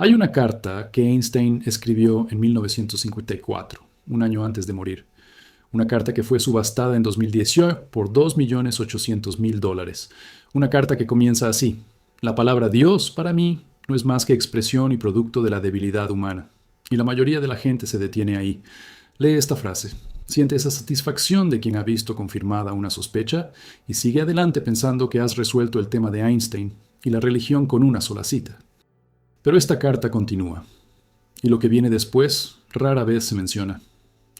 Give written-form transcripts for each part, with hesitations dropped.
Hay una carta que Einstein escribió en 1954, un año antes de morir. Una carta que fue subastada en 2018 por $2.800.000. Una carta que comienza así: la palabra Dios para mí no es más que expresión y producto de la debilidad humana. Y la mayoría de la gente se detiene ahí. Lee esta frase, siente esa satisfacción de quien ha visto confirmada una sospecha y sigue adelante pensando que has resuelto el tema de Einstein y la religión con una sola cita. Pero esta carta continúa, y lo que viene después rara vez se menciona.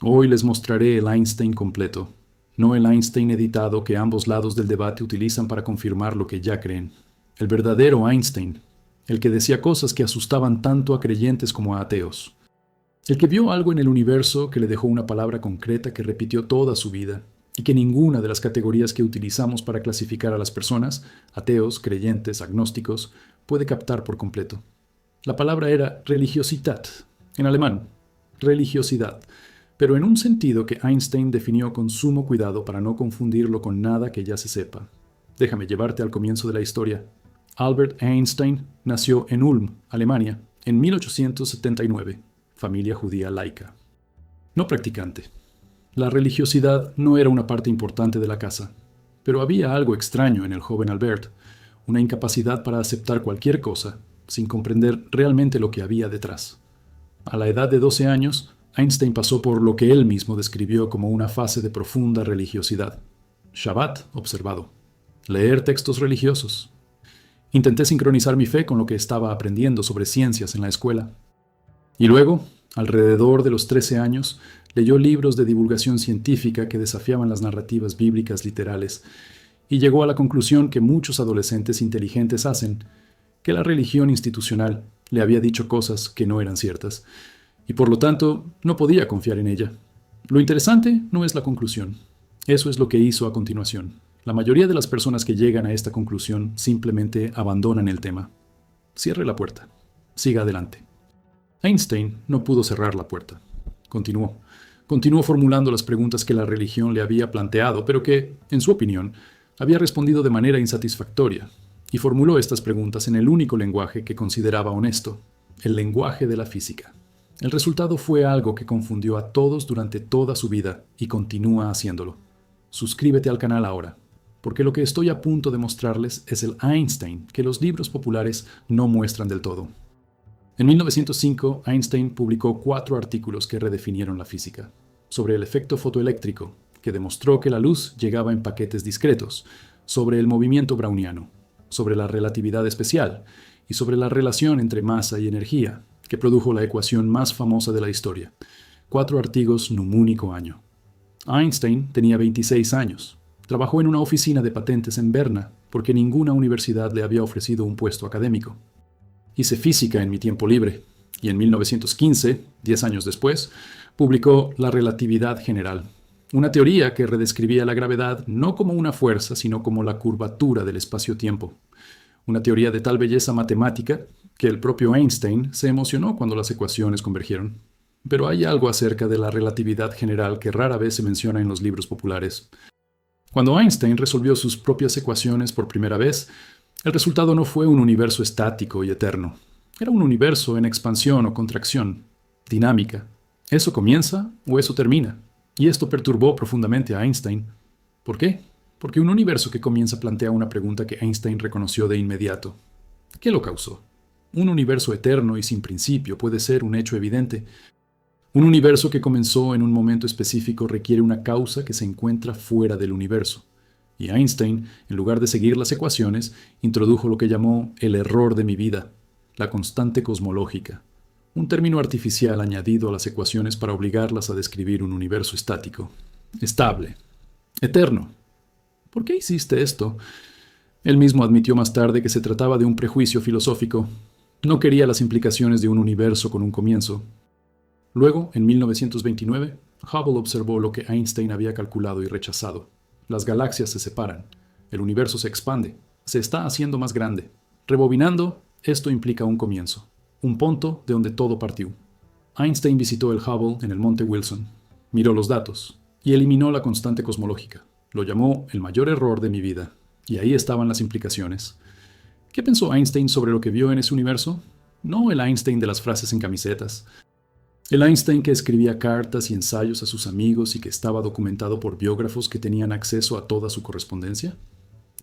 Hoy les mostraré el Einstein completo, no el Einstein editado que ambos lados del debate utilizan para confirmar lo que ya creen. El verdadero Einstein, el que decía cosas que asustaban tanto a creyentes como a ateos. El que vio algo en el universo que le dejó una palabra concreta que repitió toda su vida, y que ninguna de las categorías que utilizamos para clasificar a las personas, ateos, creyentes, agnósticos, puede captar por completo. La palabra era Religiosität, en alemán, religiosidad, pero en un sentido que Einstein definió con sumo cuidado para no confundirlo con nada que ya se sepa. Déjame llevarte al comienzo de la historia. Albert Einstein nació en Ulm, Alemania, en 1879, familia judía laica. No practicante. La religiosidad no era una parte importante de la casa, pero había algo extraño en el joven Albert, una incapacidad para aceptar cualquier cosa, sin comprender realmente lo que había detrás. A la edad de 12 años, Einstein pasó por lo que él mismo describió como una fase de profunda religiosidad. Shabbat observado. Leer textos religiosos. Intenté sincronizar mi fe con lo que estaba aprendiendo sobre ciencias en la escuela. Y luego, alrededor de los 13 años, leyó libros de divulgación científica que desafiaban las narrativas bíblicas literales y llegó a la conclusión que muchos adolescentes inteligentes hacen, que la religión institucional le había dicho cosas que no eran ciertas, y por lo tanto no podía confiar en ella. Lo interesante no es la conclusión. Eso es lo que hizo a continuación. La mayoría de las personas que llegan a esta conclusión simplemente abandonan el tema. Cierre la puerta. Siga adelante. Einstein no pudo cerrar la puerta. Continuó. Continuó formulando las preguntas que la religión le había planteado, pero que, en su opinión, había respondido de manera insatisfactoria, y formuló estas preguntas en el único lenguaje que consideraba honesto, el lenguaje de la física. El resultado fue algo que confundió a todos durante toda su vida y continúa haciéndolo. Suscríbete al canal ahora, porque lo que estoy a punto de mostrarles es el Einstein que los libros populares no muestran del todo. En 1905, Einstein publicó 4 artículos que redefinieron la física, sobre el efecto fotoeléctrico, que demostró que la luz llegaba en paquetes discretos, sobre el movimiento browniano, sobre la relatividad especial y sobre la relación entre masa y energía, que produjo la ecuación más famosa de la historia. 4 artículos en un único año. Einstein tenía 26 años. Trabajó en una oficina de patentes en Berna, porque ninguna universidad le había ofrecido un puesto académico. Hice física en mi tiempo libre, y en 1915, 10 años después, publicó La relatividad general, una teoría que redescribía la gravedad no como una fuerza, sino como la curvatura del espacio-tiempo. Una teoría de tal belleza matemática que el propio Einstein se emocionó cuando las ecuaciones convergieron. Pero hay algo acerca de la relatividad general que rara vez se menciona en los libros populares. Cuando Einstein resolvió sus propias ecuaciones por primera vez, el resultado no fue un universo estático y eterno. Era un universo en expansión o contracción, dinámica. ¿Eso comienza o eso termina? Y esto perturbó profundamente a Einstein. ¿Por qué? Porque un universo que comienza plantea una pregunta que Einstein reconoció de inmediato. ¿Qué lo causó? Un universo eterno y sin principio puede ser un hecho evidente. Un universo que comenzó en un momento específico requiere una causa que se encuentra fuera del universo. Y Einstein, en lugar de seguir las ecuaciones, introdujo lo que llamó el error de mi vida, la constante cosmológica, un término artificial añadido a las ecuaciones para obligarlas a describir un universo estático, estable, eterno. ¿Por qué hiciste esto? Él mismo admitió más tarde que se trataba de un prejuicio filosófico. No quería las implicaciones de un universo con un comienzo. Luego, en 1929, Hubble observó lo que Einstein había calculado y rechazado. Las galaxias se separan, el universo se expande, se está haciendo más grande. Rebobinando, esto implica un comienzo, un punto de donde todo partió. Einstein visitó el Hubble en el Monte Wilson, miró los datos y eliminó la constante cosmológica. Lo llamó el mayor error de mi vida, y ahí estaban las implicaciones. ¿Qué pensó Einstein sobre lo que vio en ese universo? no el Einstein de las frases en camisetas. El Einstein que escribía cartas y ensayos a sus amigos y que estaba documentado por biógrafos que tenían acceso a toda su correspondencia.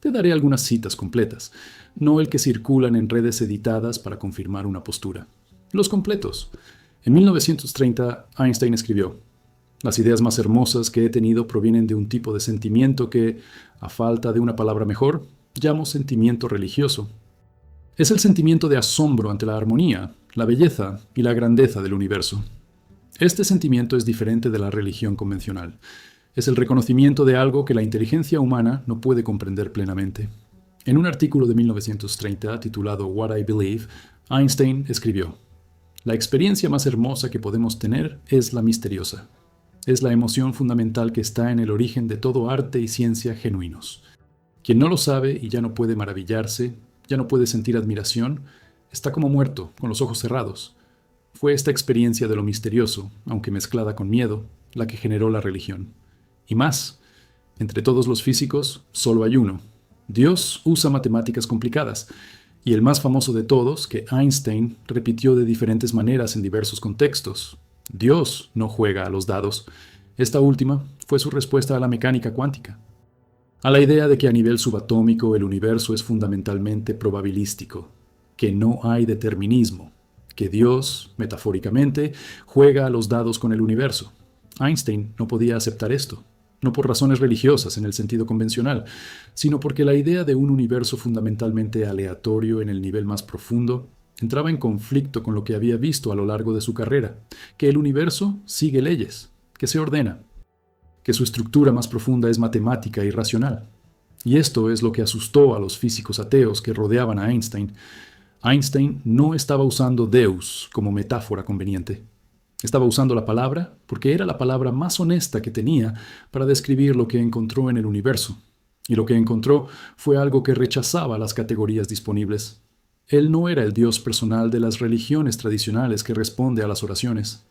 Te daré algunas citas completas, no el que circulan en redes editadas para confirmar una postura. Los completos. En 1930, Einstein escribió: "Las ideas más hermosas que he tenido provienen de un tipo de sentimiento que, a falta de una palabra mejor, llamo sentimiento religioso. Es el sentimiento de asombro ante la armonía, la belleza y la grandeza del universo. Este sentimiento es diferente de la religión convencional. Es el reconocimiento de algo que la inteligencia humana no puede comprender plenamente". En un artículo de 1930 titulado What I Believe, Einstein escribió: "La experiencia más hermosa que podemos tener es la misteriosa. Es la emoción fundamental que está en el origen de todo arte y ciencia genuinos. Quien no lo sabe y ya no puede maravillarse, ya no puede sentir admiración, está como muerto, con los ojos cerrados. Fue esta experiencia de lo misterioso, aunque mezclada con miedo, la que generó la religión. Y más, entre todos los físicos, solo hay uno. Dios usa matemáticas complicadas, y el más famoso de todos, que Einstein repitió de diferentes maneras en diversos contextos. Dios no juega a los dados. Esta última fue su respuesta a la mecánica cuántica, a la idea de que a nivel subatómico el universo es fundamentalmente probabilístico, que no hay determinismo, que Dios, metafóricamente, juega a los dados con el universo. Einstein no podía aceptar esto, no por razones religiosas en el sentido convencional, sino porque la idea de un universo fundamentalmente aleatorio en el nivel más profundo entraba en conflicto con lo que había visto a lo largo de su carrera, que el universo sigue leyes, que se ordena, que su estructura más profunda es matemática y racional. Y esto es lo que asustó a los físicos ateos que rodeaban a Einstein. Einstein no estaba usando Deus como metáfora conveniente. Estaba usando la palabra porque era la palabra más honesta que tenía para describir lo que encontró en el universo. Y lo que encontró fue algo que rechazaba las categorías disponibles. Él no era el Dios personal de las religiones tradicionales que responde a las oraciones.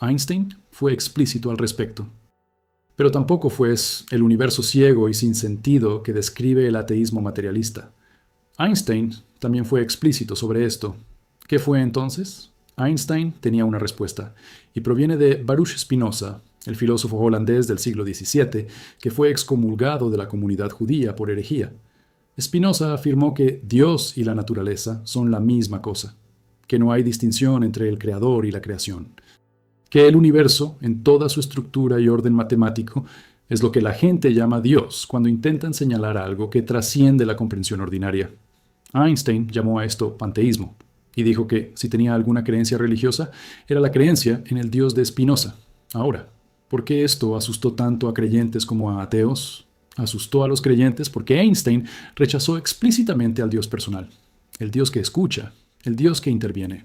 Einstein fue explícito al respecto. Pero tampoco fue el universo ciego y sin sentido que describe el ateísmo materialista. Einstein también fue explícito sobre esto. ¿Qué fue entonces? Einstein tenía una respuesta, y proviene de Baruch Spinoza, el filósofo holandés del siglo XVII, que fue excomulgado de la comunidad judía por herejía. Spinoza afirmó que Dios y la naturaleza son la misma cosa, que no hay distinción entre el creador y la creación, que el universo, en toda su estructura y orden matemático, es lo que la gente llama Dios cuando intentan señalar algo que trasciende la comprensión ordinaria. Einstein llamó a esto panteísmo, y dijo que si tenía alguna creencia religiosa, era la creencia en el Dios de Spinoza. Ahora, ¿por qué esto asustó tanto a creyentes como a ateos? Asustó a los creyentes porque Einstein rechazó explícitamente al Dios personal, el Dios que escucha, el Dios que interviene,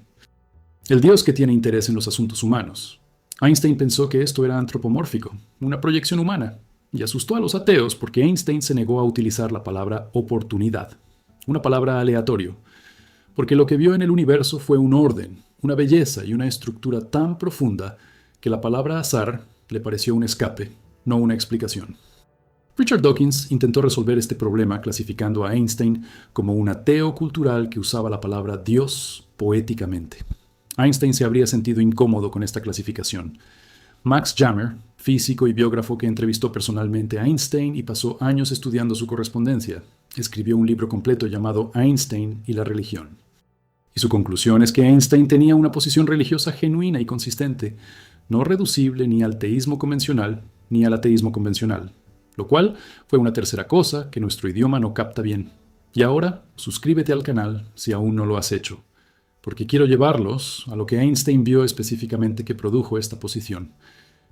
el Dios que tiene interés en los asuntos humanos. Einstein pensó que esto era antropomórfico, una proyección humana, y asustó a los ateos porque Einstein se negó a utilizar la palabra oportunidad, una palabra aleatorio, porque lo que vio en el universo fue un orden, una belleza y una estructura tan profunda que la palabra azar le pareció un escape, no una explicación. Richard Dawkins intentó resolver este problema clasificando a Einstein como un ateo cultural que usaba la palabra Dios poéticamente. Einstein se habría sentido incómodo con esta clasificación. Max Jammer, físico y biógrafo que entrevistó personalmente a Einstein y pasó años estudiando su correspondencia, escribió un libro completo llamado Einstein y la religión. Y su conclusión es que Einstein tenía una posición religiosa genuina y consistente, no reducible ni al teísmo convencional ni al ateísmo convencional, lo cual fue una tercera cosa que nuestro idioma no capta bien. Y ahora, suscríbete al canal si aún no lo has hecho, porque quiero llevarlos a lo que Einstein vio específicamente que produjo esta posición,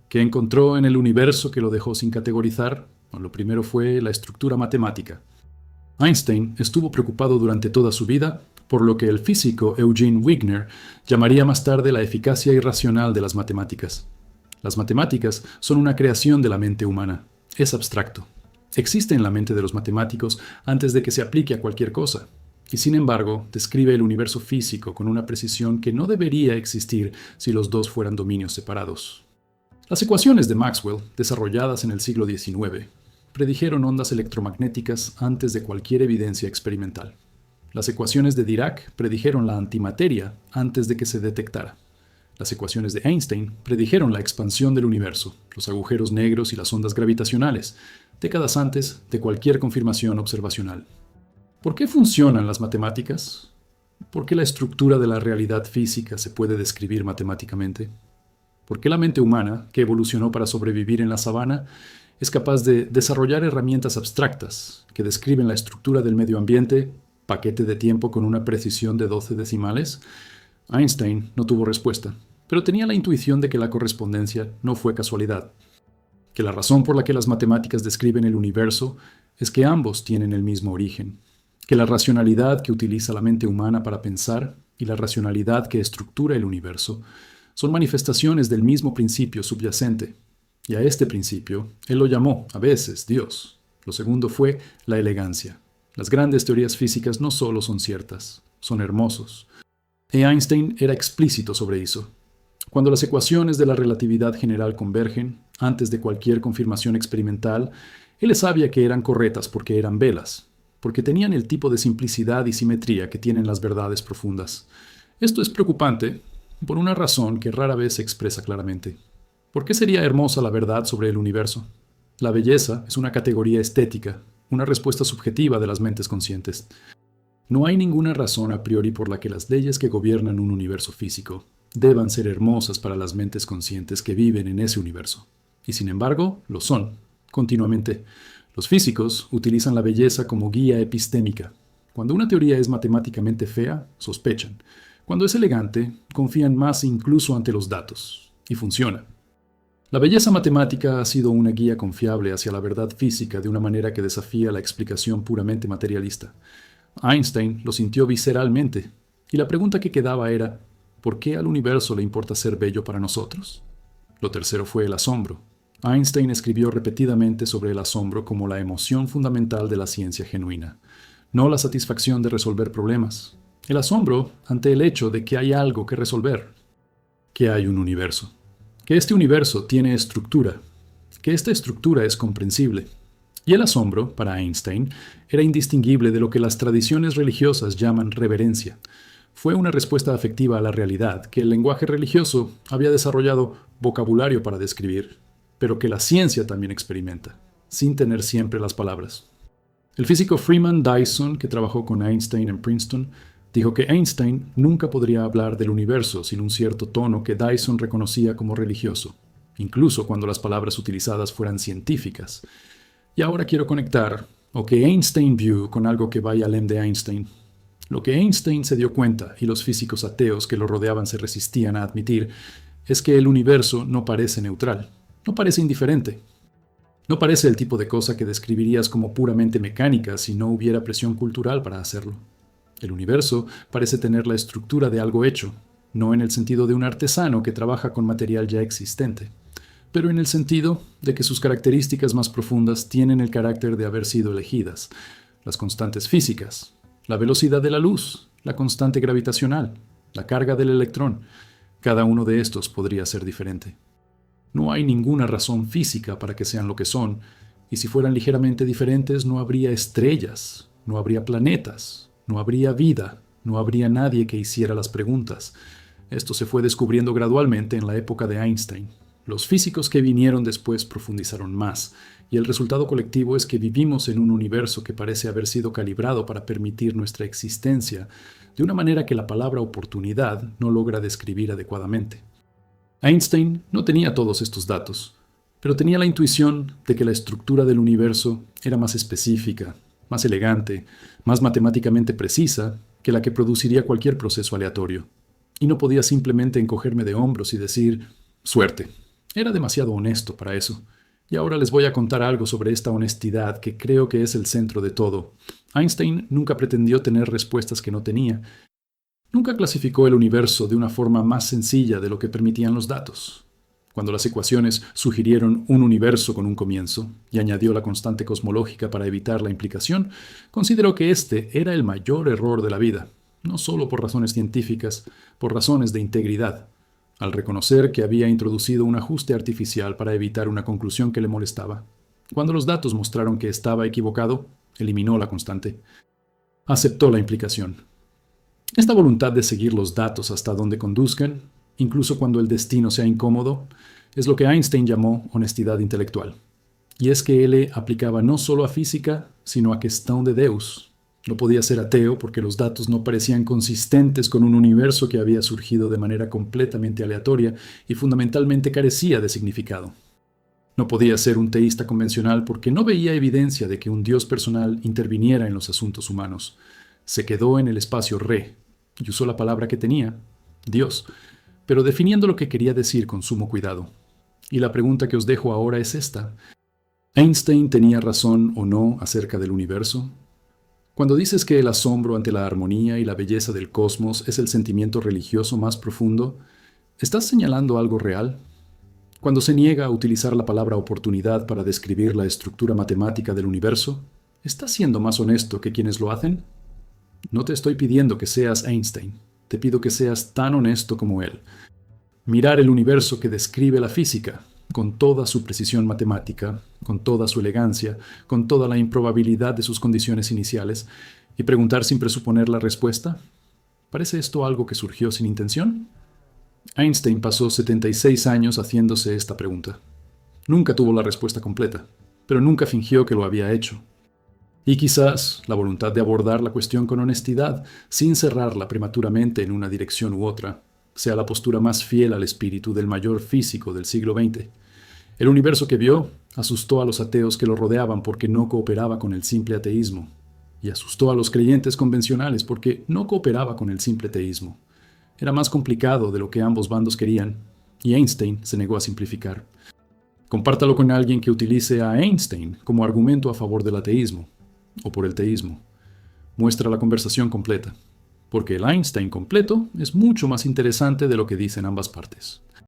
que encontró en el universo que lo dejó sin categorizar. Lo primero fue la estructura matemática. Einstein estuvo preocupado durante toda su vida por lo que el físico Eugene Wigner llamaría más tarde la eficacia irracional de las matemáticas. Las matemáticas son una creación de la mente humana. Es abstracto. Existe en la mente de los matemáticos antes de que se aplique a cualquier cosa. Y sin embargo, describe el universo físico con una precisión que no debería existir si los dos fueran dominios separados. Las ecuaciones de Maxwell, desarrolladas en el siglo XIX, predijeron ondas electromagnéticas antes de cualquier evidencia experimental. Las ecuaciones de Dirac predijeron la antimateria antes de que se detectara. Las ecuaciones de Einstein predijeron la expansión del universo, los agujeros negros y las ondas gravitacionales, décadas antes de cualquier confirmación observacional. ¿Por qué funcionan las matemáticas? ¿Por qué la estructura de la realidad física se puede describir matemáticamente? ¿Por qué la mente humana, que evolucionó para sobrevivir en la sabana, es capaz de desarrollar herramientas abstractas que describen la estructura del medio ambiente, paquete de tiempo con una precisión de 12 decimales? Einstein no tuvo respuesta, pero tenía la intuición de que la correspondencia no fue casualidad, que la razón por la que las matemáticas describen el universo es que ambos tienen el mismo origen, que la racionalidad que utiliza la mente humana para pensar y la racionalidad que estructura el universo son manifestaciones del mismo principio subyacente, y a este principio él lo llamó, a veces, Dios. Lo segundo fue la elegancia. Las grandes teorías físicas no solo son ciertas, son hermosos. Y Einstein era explícito sobre eso. Cuando las ecuaciones de la relatividad general convergen, antes de cualquier confirmación experimental, él sabía que eran correctas porque eran velas, porque tenían el tipo de simplicidad y simetría que tienen las verdades profundas. Esto es preocupante por una razón que rara vez se expresa claramente. ¿Por qué sería hermosa la verdad sobre el universo? La belleza es una categoría estética, una respuesta subjetiva de las mentes conscientes. No hay ninguna razón a priori por la que las leyes que gobiernan un universo físico deban ser hermosas para las mentes conscientes que viven en ese universo. Y sin embargo, lo son, continuamente. Los físicos utilizan la belleza como guía epistémica. Cuando una teoría es matemáticamente fea, sospechan. Cuando es elegante, confían más incluso ante los datos. Y funciona. La belleza matemática ha sido una guía confiable hacia la verdad física de una manera que desafía la explicación puramente materialista. Einstein lo sintió visceralmente, y la pregunta que quedaba era, ¿por qué al universo le importa ser bello para nosotros? Lo tercero fue el asombro. Einstein escribió repetidamente sobre el asombro como la emoción fundamental de la ciencia genuina, no la satisfacción de resolver problemas. El asombro ante el hecho de que hay algo que resolver, que hay un universo, que este universo tiene estructura, que esta estructura es comprensible. Y el asombro, para Einstein, era indistinguible de lo que las tradiciones religiosas llaman reverencia. Fue una respuesta afectiva a la realidad que el lenguaje religioso había desarrollado vocabulario para describir, pero que la ciencia también experimenta, sin tener siempre las palabras. El físico Freeman Dyson, que trabajó con Einstein en Princeton, dijo que Einstein nunca podría hablar del universo sin un cierto tono que Dyson reconocía como religioso, incluso cuando las palabras utilizadas fueran científicas. Y ahora quiero conectar lo que Einstein vio con algo que va al lem de Einstein. Lo que Einstein se dio cuenta, y los físicos ateos que lo rodeaban se resistían a admitir, es que el universo no parece neutral, no parece indiferente. No parece el tipo de cosa que describirías como puramente mecánica si no hubiera presión cultural para hacerlo. El universo parece tener la estructura de algo hecho, no en el sentido de un artesano que trabaja con material ya existente, pero en el sentido de que sus características más profundas tienen el carácter de haber sido elegidas. Las constantes físicas, la velocidad de la luz, la constante gravitacional, la carga del electrón, cada uno de estos podría ser diferente. No hay ninguna razón física para que sean lo que son, y si fueran ligeramente diferentes no habría estrellas, no habría planetas, no habría vida, no habría nadie que hiciera las preguntas. Esto se fue descubriendo gradualmente en la época de Einstein. Los físicos que vinieron después profundizaron más, y el resultado colectivo es que vivimos en un universo que parece haber sido calibrado para permitir nuestra existencia de una manera que la palabra oportunidad no logra describir adecuadamente. Einstein no tenía todos estos datos, pero tenía la intuición de que la estructura del universo era más específica, más elegante, más matemáticamente precisa que la que produciría cualquier proceso aleatorio. Y no podía simplemente encogerme de hombros y decir, suerte. Era demasiado honesto para eso. Y ahora les voy a contar algo sobre esta honestidad que creo que es el centro de todo. Einstein nunca pretendió tener respuestas que no tenía. Nunca clasificó el universo de una forma más sencilla de lo que permitían los datos. Cuando las ecuaciones sugirieron un universo con un comienzo y añadió la constante cosmológica para evitar la implicación, consideró que este era el mayor error de la vida, no solo por razones científicas, por razones de integridad, al reconocer que había introducido un ajuste artificial para evitar una conclusión que le molestaba. Cuando los datos mostraron que estaba equivocado, eliminó la constante. Aceptó la implicación. Esta voluntad de seguir los datos hasta donde conduzcan, incluso cuando el destino sea incómodo, es lo que Einstein llamó honestidad intelectual. Y es que él aplicaba no solo a física, sino a questão de Deus. No podía ser ateo porque los datos no parecían consistentes con un universo que había surgido de manera completamente aleatoria y fundamentalmente carecía de significado. No podía ser un teísta convencional porque no veía evidencia de que un Dios personal interviniera en los asuntos humanos. Se quedó en el espacio re y usó la palabra que tenía, Dios, pero definiendo lo que quería decir con sumo cuidado. Y la pregunta que os dejo ahora es esta. ¿Einstein tenía razón o no acerca del universo? Cuando dices que el asombro ante la armonía y la belleza del cosmos es el sentimiento religioso más profundo, ¿estás señalando algo real? Cuando se niega a utilizar la palabra oportunidad para describir la estructura matemática del universo, ¿estás siendo más honesto que quienes lo hacen? No te estoy pidiendo que seas Einstein, te pido que seas tan honesto como él. Mirar el universo que describe la física, con toda su precisión matemática, con toda su elegancia, con toda la improbabilidad de sus condiciones iniciales, y preguntar sin presuponer la respuesta. ¿Parece esto algo que surgió sin intención? Einstein pasó 76 años haciéndose esta pregunta. Nunca tuvo la respuesta completa, pero nunca fingió que lo había hecho. Y quizás la voluntad de abordar la cuestión con honestidad, sin cerrarla prematuramente en una dirección u otra, sea la postura más fiel al espíritu del mayor físico del siglo XX. El universo que vio asustó a los ateos que lo rodeaban porque no cooperaba con el simple ateísmo, y asustó a los creyentes convencionales porque no cooperaba con el simple teísmo. Era más complicado de lo que ambos bandos querían, y Einstein se negó a simplificar. Compártalo con alguien que utilice a Einstein como argumento a favor del ateísmo, o por el teísmo. Muestra la conversación completa, porque el Einstein completo es mucho más interesante de lo que dicen ambas partes.